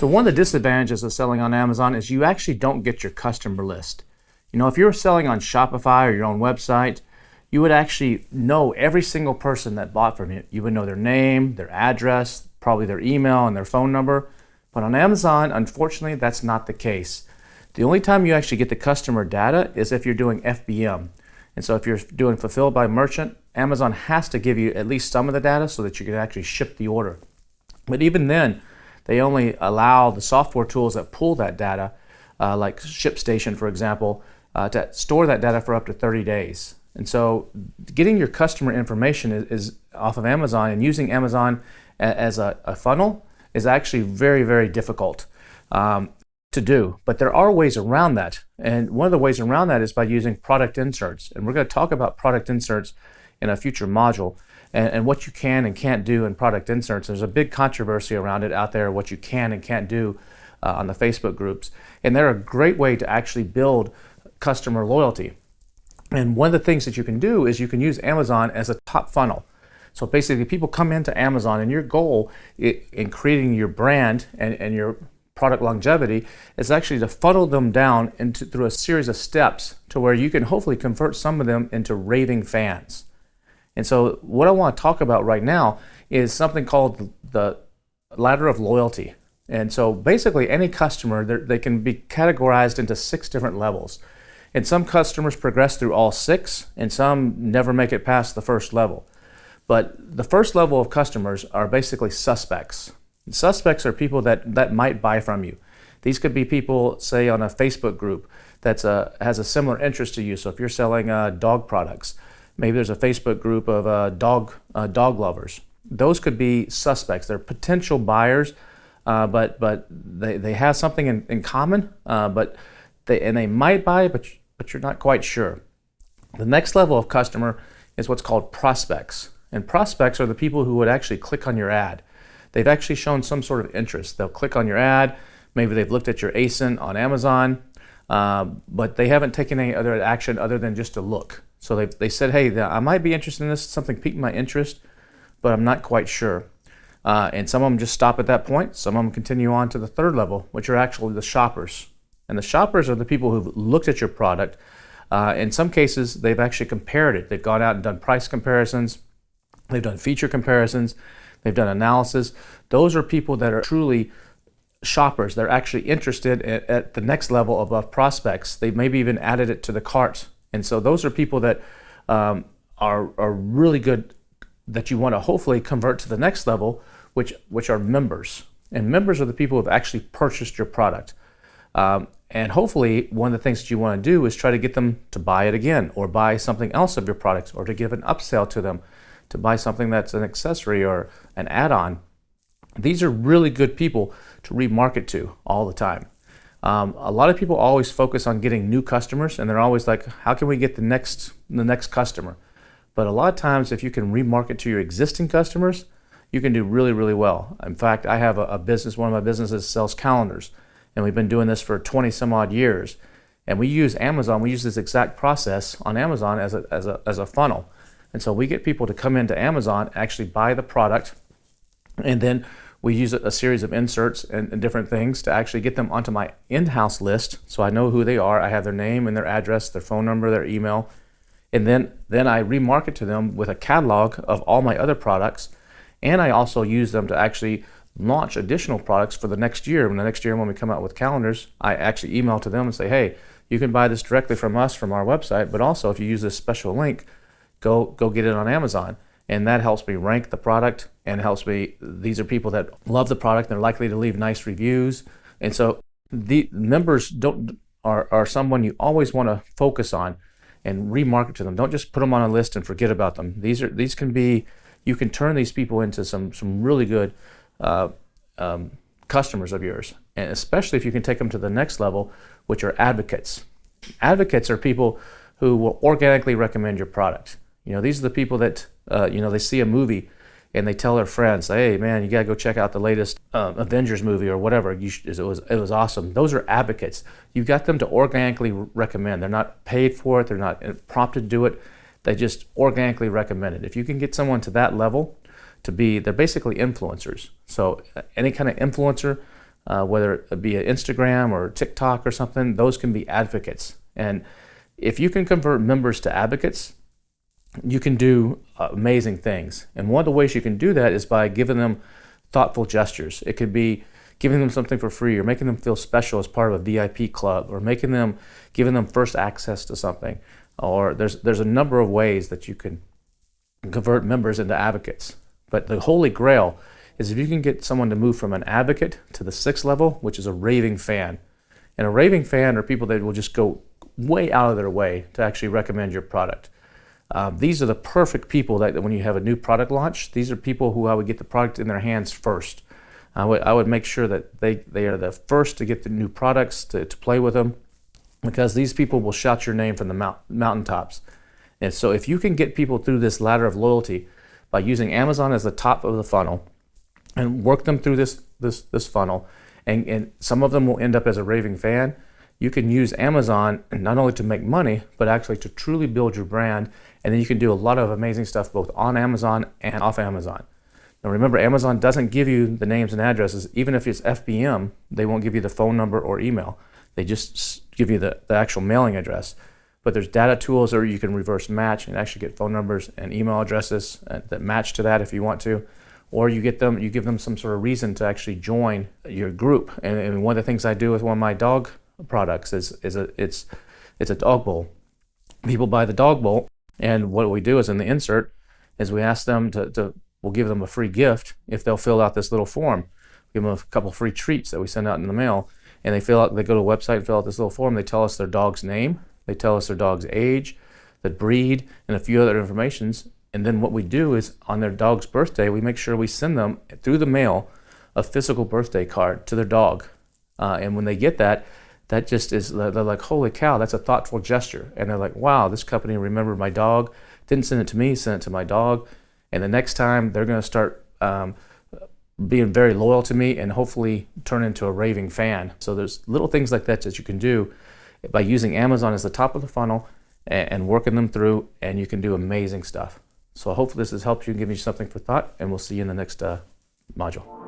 So one of the disadvantages of selling on Amazon is you actually don't get your customer list. If you were selling on Shopify or your own website, you would actually know every single person that bought from you. You would know their name, their address, probably their email and their phone number. But on Amazon, unfortunately, that's not the case. The only time you actually get the customer data is if you're doing FBM. And so if you're doing fulfilled by merchant, Amazon has to give you at least some of the data so that you can actually ship the order. But even then, they only allow the software tools that pull that data, like ShipStation, for example, to store that data for up to 30 days. And so getting your customer information is off of Amazon, and using Amazon as a funnel is actually very, very difficult to do. But there are ways around that. And one of the ways around that is by using product inserts. And we're going to talk about product inserts in a future module and what you can and can't do in product inserts. There's a big controversy around it out there, what you can and can't do on the Facebook groups. And they're a great way to actually build customer loyalty. And one of the things that you can do is you can use Amazon as a top funnel. So basically people come into Amazon, and your goal in creating your brand and your product longevity is actually to funnel them down through a series of steps to where you can hopefully convert some of them into raving fans. And so what I want to talk about right now is something called the ladder of loyalty. And so basically any customer, they can be categorized into 6 different levels. And some customers progress through all 6, and some never make it past the first level. But the first level of customers are basically suspects. And suspects are people that might buy from you. These could be people, say, on a Facebook group that has a similar interest to you. So if you're selling dog products, maybe there's a Facebook group of dog lovers. Those could be suspects. They're potential buyers, but they have something in common, but they might buy, but you're not quite sure. The next level of customer is what's called prospects. And prospects are the people who would actually click on your ad. They've actually shown some sort of interest. They'll click on your ad. Maybe they've looked at your ASIN on Amazon, but they haven't taken any other action other than just to look. So they said, hey, I might be interested in this. Something piqued my interest, but I'm not quite sure. And some of them just stop at that point. Some of them continue on to the third level, which are actually the shoppers. And the shoppers are the people who've looked at your product. In some cases, they've actually compared it. They've gone out and done price comparisons. They've done feature comparisons. They've done analysis. Those are people that are truly shoppers. They're actually interested at the next level above prospects. They maybe even added it to the cart. And so those are people that are really good, that you want to hopefully convert to the next level, which are members. And members are the people who have actually purchased your product. And hopefully one of the things that you want to do is try to get them to buy it again, or buy something else of your products, or to give an upsell to them, to buy something that's an accessory or an add-on. These are really good people to remarket to all the time. A lot of people always focus on getting new customers, and they're always like, how can we get the next customer? But a lot of times, if you can remarket to your existing customers, you can do really, really well. In fact, I have a business, one of my businesses sells calendars, and we've been doing this for 20 some odd years. And we use Amazon, we use this exact process on Amazon as a funnel. And so we get people to come into Amazon, actually buy the product, and then we use a series of inserts and different things to actually get them onto my in-house list, so I know who they are. I have their name and their address, their phone number, their email, and then I remarket to them with a catalog of all my other products, and I also use them to actually launch additional products for the next year. When we come out with calendars, I actually email to them and say, hey, you can buy this directly from us, from our website, but also if you use this special link, go get it on Amazon. And that helps me rank the product, and helps me, these are people that love the product, they're likely to leave nice reviews. And so the members are someone you always want to focus on and remarket to them. Don't just put them on a list and forget about them. These can be, you can turn these people into some really good customers of yours, and especially if you can take them to the next level, which are advocates. Advocates are people who will organically recommend your product. These are the people that they see a movie and they tell their friends, hey man, you gotta go check out the latest Avengers movie or whatever. It was awesome. Those are advocates. You've got them to organically recommend. They're not paid for it. They're not prompted to do it. They just organically recommend it. If you can get someone to that level, they're basically influencers. So any kind of influencer, whether it be an Instagram or TikTok or something. Those can be advocates. And if you can convert members to advocates, you can do amazing things. And one of the ways you can do that is by giving them thoughtful gestures. It could be giving them something for free, or making them feel special as part of a VIP club, or giving them first access to something. Or there's a number of ways that you can convert members into advocates. But the holy grail is if you can get someone to move from an advocate to the 6th level, which is a raving fan. And a raving fan are people that will just go way out of their way to actually recommend your product. These are the perfect people that when you have a new product launch, these are people who I would get the product in their hands first. I would make sure that they are the first to get the new products, to play with them, because these people will shout your name from the mountaintops. And so if you can get people through this ladder of loyalty by using Amazon as the top of the funnel and work them through this funnel, and some of them will end up as a raving fan, you can use Amazon not only to make money, but actually to truly build your brand. And then you can do a lot of amazing stuff both on Amazon and off Amazon. Now remember, Amazon doesn't give you the names and addresses. Even if it's FBM, they won't give you the phone number or email. They just give you the actual mailing address. But there's data tools where you can reverse match and actually get phone numbers and email addresses that match to that if you want to. Or you give them some sort of reason to actually join your group. And one of the things I do with one of my dog products is it's a dog bowl. People buy the dog bowl, and what we do is in the insert is we ask them we'll give them a free gift if they'll fill out this little form. Give them a couple free treats that we send out in the mail, and they go to a website and fill out this little form. They tell us their dog's name, they tell us their dog's age, the breed, and a few other informations. And then what we do is on their dog's birthday, we make sure we send them through the mail a physical birthday card to their dog. And when they get that just is, they're like, holy cow, that's a thoughtful gesture. And they're like, wow, this company remembered my dog, didn't send it to me, sent it to my dog. And the next time they're going to start being very loyal to me and hopefully turn into a raving fan. So there's little things like that you can do by using Amazon as the top of the funnel and working them through, and you can do amazing stuff. So I hope this has helped you and given you something for thought, and we'll see you in the next module.